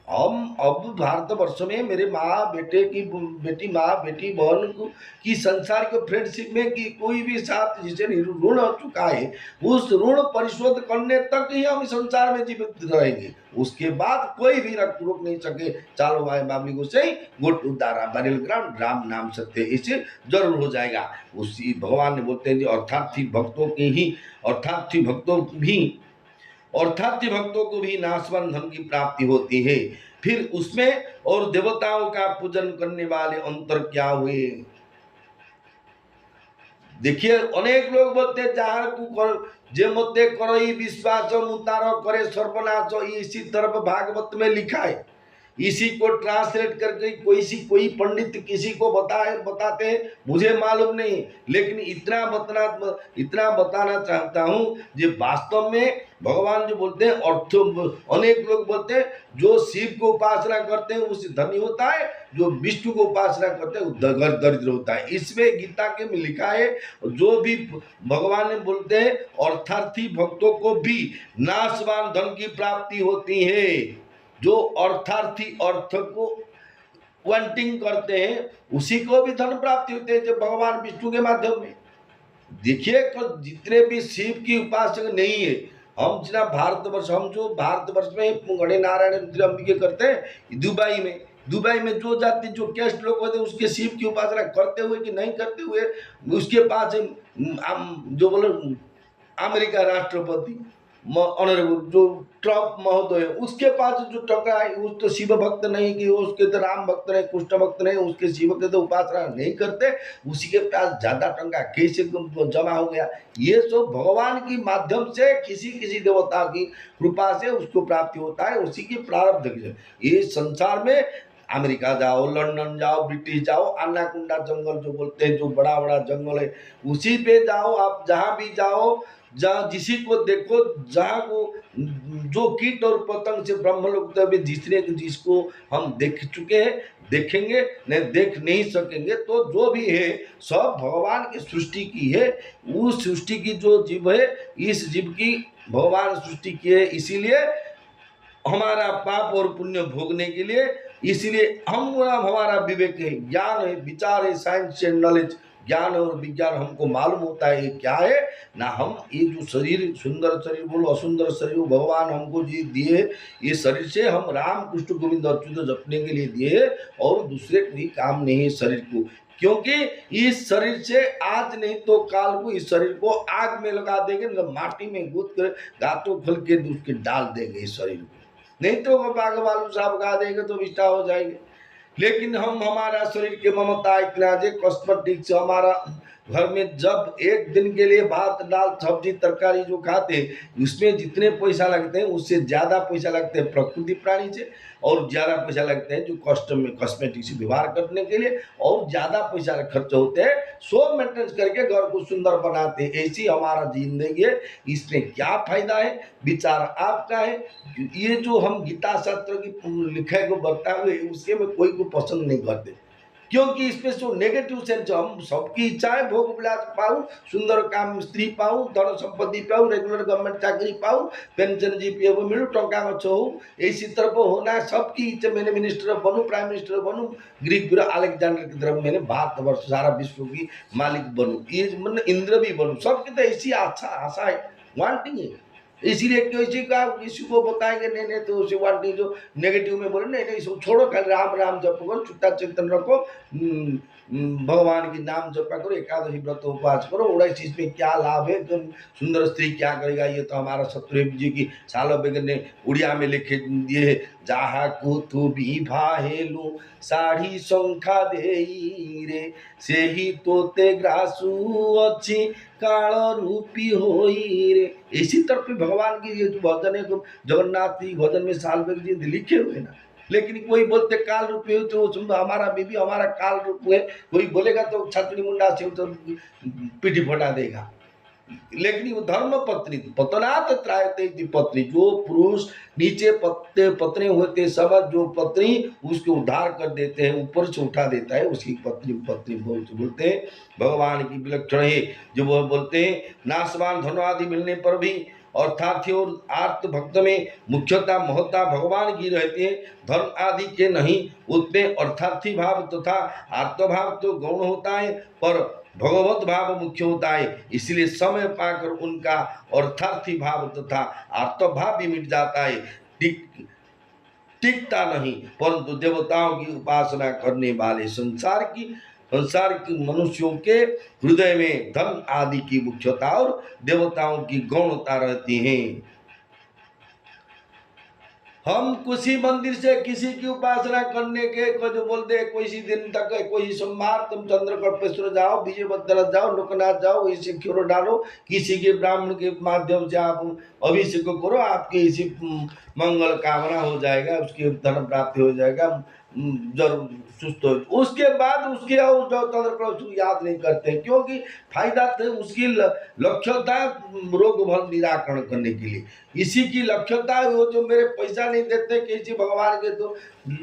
हम अब भारतवर्ष में मेरे माँ बेटे की बेटी, माँ बेटी बहन की संसार के फ्रेंडशिप में कि कोई भी साथ जिसे ऋण हो चुका है, उस ऋण परिशोध करने तक ही हम संसार में जीवित रहेंगे, उसके बाद कोई भी रोक नहीं सके। चालो भाई बाबली को सही गुट उदारा बनिल ग्राम राम नाम सत्य, इसे जरूर हो जाएगा। उसी भगवान ने बोलते हैं अर्थार्थी भक्तों के ही, अर्थार्थी भक्तों को भी नाशवान धन की प्राप्ति होती है। फिर उसमें और देवताओं का पूजन करने वाले अंतर क्या हुए? देखिए अनेक लोग बोलते जहाँ जे मते करई विश्वास मुतार करे सर्वनाश, इसी तरफ भागवत में लिखा है। इसी को ट्रांसलेट करके कोई पंडित किसी को बताते हैं, मुझे मालूम नहीं, लेकिन इतना बताना चाहता हूँ जो वास्तव में भगवान जो बोलते हैं अर्थ, अनेक लोग बोलते हैं जो शिव को उपासना करते हैं उससे धनी होता है, जो विष्णु को उपासना करते हैं वो दरिद्र होता है। इसमें गीता के में लिखा है, जो भी भगवान ने बोलते हैं अर्थार्थी भक्तों को भी नाशवान धन की प्राप्ति होती है। जो अर्थार्थी अर्थ को वांटिंग करते हैं उसी को भी धन प्राप्ति होते हैं, जो भगवान विष्णु के माध्यम में। देखिए जितने भी शिव की उपासक नहीं है, हम जितना भारतवर्ष, हम जो भारतवर्ष में गणे नारायण रुद्रांबिके करते हैं, दुबई में जो जाति जो कैस्ट लोग होते हैं उसके शिव की उपासना करते हुए कि नहीं करते हुए, उसके पास जो बोलो अमेरिका राष्ट्रपति ऑनरेबल जो ट्रम्प महोदय, उसके पास जो टका है उस तो शिव भक्त नहीं कि उसके तो राम भक्त नहीं, कृष्ण भक्त नहीं, उसके शिव के तो उपासना नहीं करते, उसी के पास ज्यादा टंका कैसे जमा हो गया? ये सब भगवान की माध्यम से किसी देवता की कृपा से उसको प्राप्ति होता है, उसी की प्रारब्ध। ये संसार में अमेरिका जाओ, लंदन जाओ, ब्रिटिश जाओ, अन्नाकुंडा जंगल जो बोलते हैं, जो बड़ा बड़ा जंगल है, उसी पे जाओ आप। जहाँ भी जाओ, जहाँ जिसी को देखो, जहाँ को जो कीट और पतंग से ब्रह्मलोक तक जिसको हम देख चुके हैं, देखेंगे नहीं, देख नहीं सकेंगे। तो जो भी है सब भगवान की सृष्टि की है। उस सृष्टि की जो जीव है, इस जीव की भगवान सृष्टि की है। इसीलिए हमारा पाप और पुण्य भोगने के लिए, इसीलिए हमारा विवेक है, ज्ञान है, विचार है, साइंस एंड नॉलेज, ज्ञान और विज्ञान हमको मालूम होता है ये क्या है ना। हम ये जो शरीर, सुंदर शरीर बोलो असुंदर शरीर, भगवान हमको जी दिए, ये शरीर से हम राम कृष्ण गोविंद अच्युत जपने के लिए दिए, और दूसरे कोई काम नहीं है शरीर को। क्योंकि इस शरीर से आज नहीं तो काल को इस शरीर को आग में लगा देंगे, माटी में गूंथ कर गातों फल के उसके डाल देंगे इस शरीर को, नहीं तो बाघ भालू साहब गा देंगे तो विष्ठा हो जाएंगे। लेकिन हम हमारा शरीर के ममता इतना जे कॉस्मेटिक से हमारा घर में जब एक दिन के लिए भात दाल सब्जी तरकारी जो खाते हैं, उसमें जितने पैसा लगते हैं उससे ज़्यादा पैसा लगते हैं प्रकृति प्राणी से, और ज़्यादा पैसा लगते हैं जो कॉस्मेटिक से व्यवहार करने के लिए, और ज़्यादा पैसा खर्च होते हैं सो मेंटेनेंस करके घर को सुंदर बनाते हैं। ऐसी हमारा जिंदगी है, इसमें क्या फायदा है, विचार आपका है। ये जो हम गीता शास्त्र की लिखे को बता हुए उसके में कोई को पसंद नहीं करते, क्योंकि इसमें जो नेगेटिव सेंस, हम सबकी इच्छा है भोग विलास पाऊँ, सुंदर काम स्त्री पाऊँ, धन संपत्ति पाऊँ, रेगुलर गवर्नमेंट चाकरी पाऊँ, पेंशन जीपीएफ मिलू, टंका गछ हो, इसी तरफ होना सबकी इच्छा। मैंने मिनिस्टर बनूँ, प्राइम मिनिस्टर बनूँ, ग्रीक वीर अलेक्जेंडर की तरफ मैंने भारतवर्ष सारा विश्व की मालिक बनूँ, ये मतलब इंद्र भी बनूँ, सबकी तो ऐसी आशा है, वांटिंग है। इसीलिए किसी का किसी को बताएंगे नहीं नहीं तो उसे वांटिंग जो नेगेटिव में बोले नहीं नहीं इसको छोड़ो, खाली राम राम जप करो, छुट्टा चिंतन रखो, भगवान की नाम जपा करो, एकादशी व्रत उपवास करो, उड़ा इस चीज में क्या लाभ है, तुम सुंदर स्त्री क्या करेगा। ये तो हमारा सत्यदेव जी की सालो बेगन ने उड़िया में लिखे दिए, जहा को तू भी भाहेलू साड़ी संख्या दे रे, से ही तोते ग्रासु अच्छी काल रूपी होई रे। इसी तरफ भगवान की ये जो भजन है, जगन्नाथ जी भजन में साल बेग जी लिखे हुए ना। लेकिन कोई बोलते काल रूप है तो हमारा बीबी हमारा काल रूप है, कोई बोलेगा तो छतरी मुंडा से तो पीठी फटा देगा। लेकिन वो धर्म पत्नी पतनात त्रायते थी पत्नी, जो पुरुष नीचे पत्नी होते सब, जो पत्नी उसको उद्धार कर देते हैं, ऊपर से उठा देता है, उसकी पत्नी पत्नी बोलते हैं। भगवान की विलक्षण है जो वह बोलते हैं, नाशवान धन आदि मिलने पर भी अर्थात और आर्त भक्त में मुख्यता महत्ता भगवान की रहती है, धर्म आदि के नहीं। उसमें अर्थार्थी भाव तथा आर्त भाव तो गौण होता है, पर भगवत भाव मुख्य होता है। इसलिए समय पाकर उनका अर्थार्थी भाव तथा आर्त भाव भी मिट जाता है, टिकता नहीं। परंतु देवताओं की उपासना करने वाले संसार की मनुष्यों के हृदय में धन आदि की मुख्यता और देवताओं की गौणता रहती है। हम किसी मंदिर से किसी की उपासना करने के जो बोलते हैं, कोई दिन तक कोई सोमवार तुम चंद्रकल्पेश्वर जाओ, विजयवदरा जाओ, लोकनाथ जाओ, इसी क्यों डालो, किसी के ब्राह्मण के माध्यम से आप अभिषेक करो, आपके इसी मंगल कामना हो जाएगा, उसकी धन प्राप्ति हो जाएगा, जरूर सुस्त हो। उसके बाद उसके और जो चंद्रकल्पेश्वर याद नहीं करते, क्योंकि फायदा थे उसकी लक्ष्यता रोग भल निराकरण करने के लिए। इसी की लक्ष्यता वो जो मेरे पैसा नहीं देते, किसी भगवान के तो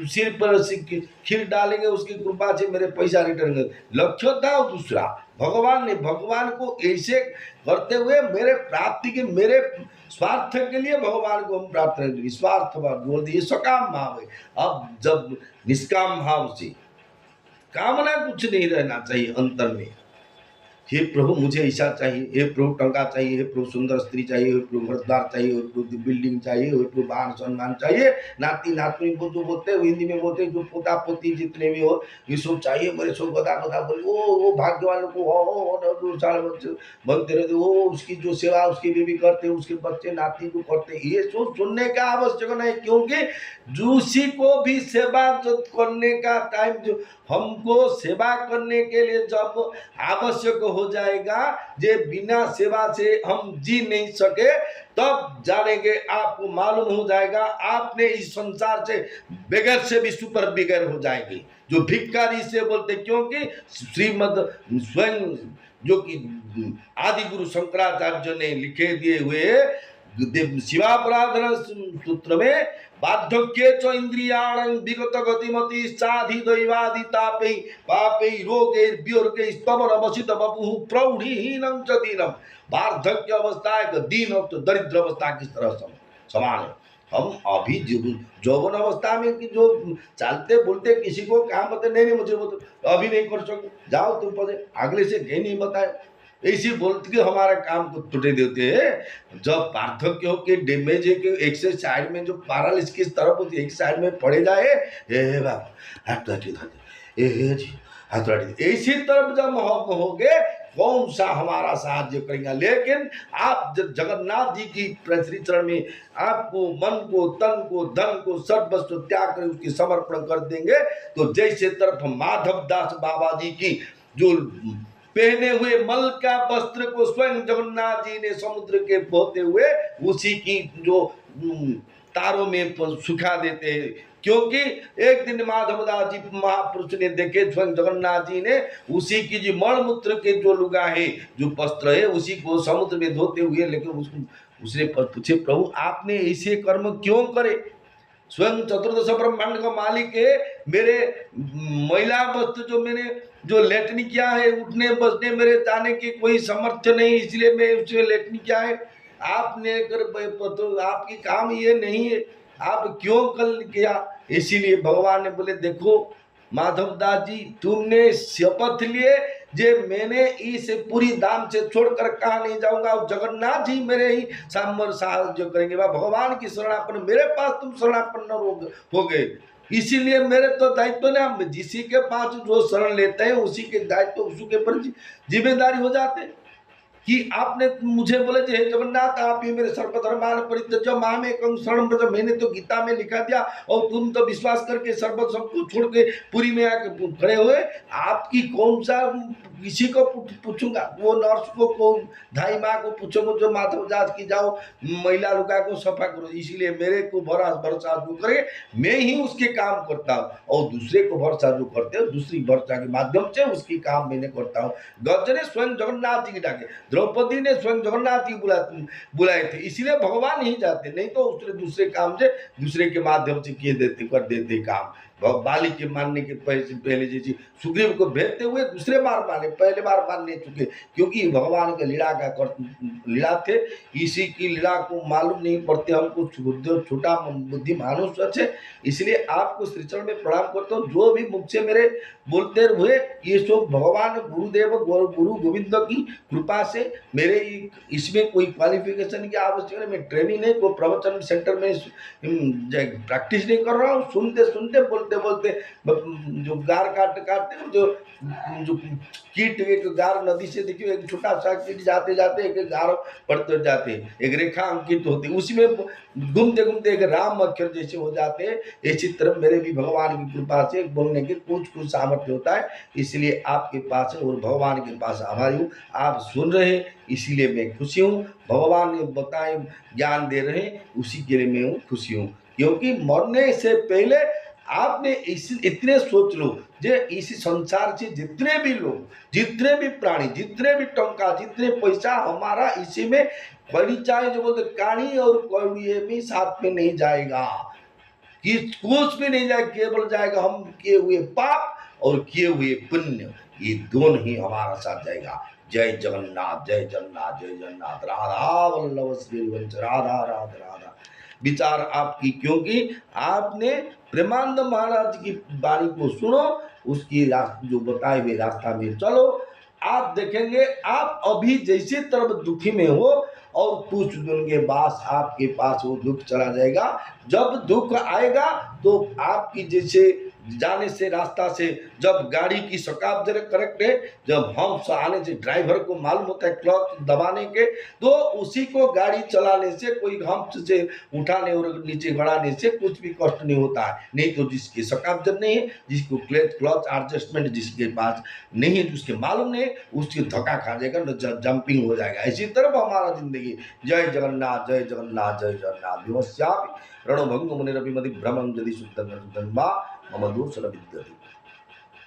सिर पर खीर डालेंगे, उसकी कृपा से मेरे पैसा रिटर्न कर, लक्ष्यता और दूसरा भगवान ने, भगवान को ऐसे करते हुए मेरे प्राप्ति के, मेरे स्वार्थ के लिए भगवान को हम प्रार्थना करें, स्वार्थ भाव बोल दिए सकाम भाव है। अब जब निष्काम भाव से, कामना कुछ नहीं रहना चाहिए अंतर में, हे प्रभु मुझे ऐसा चाहिए, हे प्रभु टंका चाहिए, हे प्रभु सुंदर स्त्री चाहिए, हे प्रभु घरद्वार चाहिए, हे प्रभु बिल्डिंग चाहिए, हे प्रभु मान सम्मान चाहिए, नाती नातनी को जो बोलते हैं हिंदी में बोलते हैं, जो पोता पोती जितने भी हो ये सब चाहिए मेरे, सब गदा गदा बोले वो भाग्यवान को साल बच्चे बनते रहते, वो उसकी जो सेवा उसकी बीवी करते, उसके बच्चे नाती को करते, ये सब सुनने का आवश्यक नहीं। क्योंकि दूसरी को भी सेवा करने का टाइम, जो हमको सेवा करने के लिए जब आवश्यक हो जाएगा जे बिना सेवा से हम जी नहीं सके, तब जानेंगे, आपको मालूम हो जाएगा आपने इस संसार से बगैर से भी सुपर बिगैर हो जाएंगे। जो भिखारी से बोलते, क्योंकि श्रीमद स्वयं जो कि आदि गुरु शंकराचार्य ने लिखे दिए हुए शिवापराधन सूत्र में, बार्धक्ये च इंद्रियाणं विगत गतिमति साधि दैवादि तापै पापै रोगे वियोगे स्तवन अवसित बपु प्रौढ़ीहीनं च दीनम। वार्धक्य अवस्था एक दीन और दरिद्र अवस्था किस तरह समान है। हम अभी जौवन अवस्था में कि जो चलते बोलते किसी को काम बताए, नहीं मुझे वो तो अभी नहीं कर सकते, जाओ तुम पदे अगले से कहीं नहीं बताए, ऐसी बोलते कि हमारा काम को टूटे देते हैं। जब वार्धक्य हो के डैमेज है कि एक से साइड में जो पैरालिसिस किस तरफ होती है, एक साइड में पड़े जाए, ए बाबा हाथ जी हाथ, इसी तरफ जब हम होंगे कौन सा हमारा साहाଯ୍य करेगा। लेकिन आप जब जगन्नाथ जी की श्री चरण में आपको मन को, तन को, धन को, सब वस्तु त्याग कर उसकी समर्पण कर देंगे, तो जैसे तरफ माधव दास बाबा जी की जो पहने हुए मल का वस्त्र को स्वयं जगन्नाथ जी ने समुद्र के बहते हुए उसी की जो तारों में सुखा देते हैं। क्योंकि एक दिन माधवदास जी महापुरुष ने देखे, स्वयं जगन्नाथ जी ने उसी की जो मलमूत्र के जो लुगा है, जो वस्त्र है, उसी को समुद्र में धोते हुए, लेकिन उसने पूछे प्रभु आपने ऐसे कर्म क्यों करे। स्वयं चतुर्दश ब्रह्मांड का मालिक है, मेरे महिला वस्त्र जो मैंने जो लेटनी किया है, उठने बसने मेरे जाने की कोई सामर्थ्य नहीं, इसलिए मैं उसमें लेटनी किया है। आपने कर आपकी काम ये नहीं है, आप क्यों कल किया। इसीलिए भगवान ने बोले देखो माधवदास जी, तुमने शपथ लिए जे मैंने इस पूरी दाम से छोड़कर कहा नहीं जाऊंगा, जगन्नाथ जी मेरे ही साहाଯ୍य करेंगे। भगवान की शरणापन्न, मेरे पास तुम शरणापन्न हो गए, इसीलिए मेरे तो दायित्व ना, जिसी के पास जो शरण लेते हैं उसी के दायित्व उसी के पर जिम्मेदारी हो जाते हैं। कि आपने मुझे बोले हे जगन्नाथ आप ही मेरे सर्वधर्मान परित्यज्य मामेकं शरणं व्रज, मैंने तो गीता में लिखा दिया और तुम तो विश्वास करके सर्व सबको छोड़ के पुरी में आके खड़े हुए। आपकी कौन सा किसी को पूछूंगा, वो नर्स को धाई माँ को पूछूंगा जो माधव जांच की जाओ महिला लुका को सफा करो। इसीलिए मेरे को भरोसा जो करे मैं ही उसके काम करता हूँ, और दूसरे को भरोसा जो करते हो दूसरी भरोसा के माध्यम से उसकी काम मैंने करता हूँ। गज ने स्वयं जगन्नाथ जी की डाके, द्रौपदी ने स्वयं जगन्नाथ जी बुलाए थे, इसीलिए भगवान ही जाते, नहीं तो दूसरे काम से दूसरे के माध्यम से किए देते कर देते काम। बाली के मानने के पहले जैसे सुग्रीव को भेजते हुए दूसरे बार माने, पहले बार मान नहीं चुके, क्योंकि भगवान के लीला का लीला थे, इसी की लीला को मालूम नहीं पड़ते हमको, छोटा बुद्धि मानुष है। इसलिए आपको श्री चरण में प्रणाम करता हूँ। जो भी मुख से मेरे बोलते हुए ये सब भगवान गुरुदेव गुरु गोविंद की कृपा से, मेरे इसमें कोई क्वालिफिकेशन की आवश्यकता, मैं ट्रेनिंग नहीं, कोई प्रवचन सेंटर में प्रैक्टिस नहीं कर रहा हूँ। सुनते सुनते बोलते बोलते जो गार काटते जो कीट, एक गार नदी से देखिए एक छोटा सा कीट जाते जाते एक गार पड़ते जाते, एक रेखा अंकित होती, उसी में घूमते घूमते एक राम अक्षर जैसे हो जाते हैं। इसी तरह मेरे भी भगवान की कृपा से बोलने के कुछ सामर्थ्य होता है, इसलिए आपके पास और भगवान के पास आभारी हूँ। आप सुन रहे हैं इसीलिए मैं खुशी हूँ, भगवान ने बताए ज्ञान दे रहे हैं उसी के लिए मैं खुशी हूँ। क्योंकि मरने से पहले आपने इतने सोच लो, जे इस संसार से जितने भी लोग, जितने भी प्राणी, जितने भी टंका, जितने पैसा हमारा इसी में बड़ी चाहे जो बोलते कहानी और कौड़िए भी साथ में नहीं जाएगा, कि कुछ भी नहीं जाएगा, केवल जाएगा हम किए हुए पाप और किए हुए पुण्य, ये दोनों ही हमारा साथ जाएगा। जय जगन्नाथ, जय जगन्नाथ, जय जगन्नाथ। राधा वल्लभ श्री वंश, राधा राधा राधा। विचार आपकी, क्योंकि आपने प्रेमानंद महाराज की वाणी को सुनो, उसकी जो बताए हुए रास्ता में चलो, आप देखेंगे आप अभी जैसे तरफ दुखी में हो और कुछ दिन के बाद आपके पास वो दुख चला जाएगा। जब दुख आएगा तो आपकी जैसे जाने से रास्ता से जब गाड़ी की शॉक जरा करेक्ट है, जब हम आने से ड्राइवर को मालूम होता है क्लच दबाने के, तो उसी को गाड़ी चलाने से कोई हम से उठाने और नीचे बढ़ाने से कुछ भी कष्ट नहीं होता है। नहीं तो जिसके शॉक नहीं है, जिसको क्लच क्लच एडजस्टमेंट जिसके पास नहीं है, जिसके मालूम नहीं है, उसके धक्का खा जाएगा, जंपिंग हो जाएगा। इसी तरफ हमारा जिंदगी। जय जगन्नाथ जय जगन्नाथ जय जगन्नाथ। विमस्यापि रणभंग मुनिरभिमति भ्रमं यदि शुद्धं वा मम दोषन विद्यते।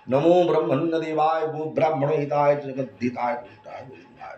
नमो ब्रह्मण्य देवाय भू ब्राह्मण हिताय जगद्धिताय गोविंदाय गोविंदाय।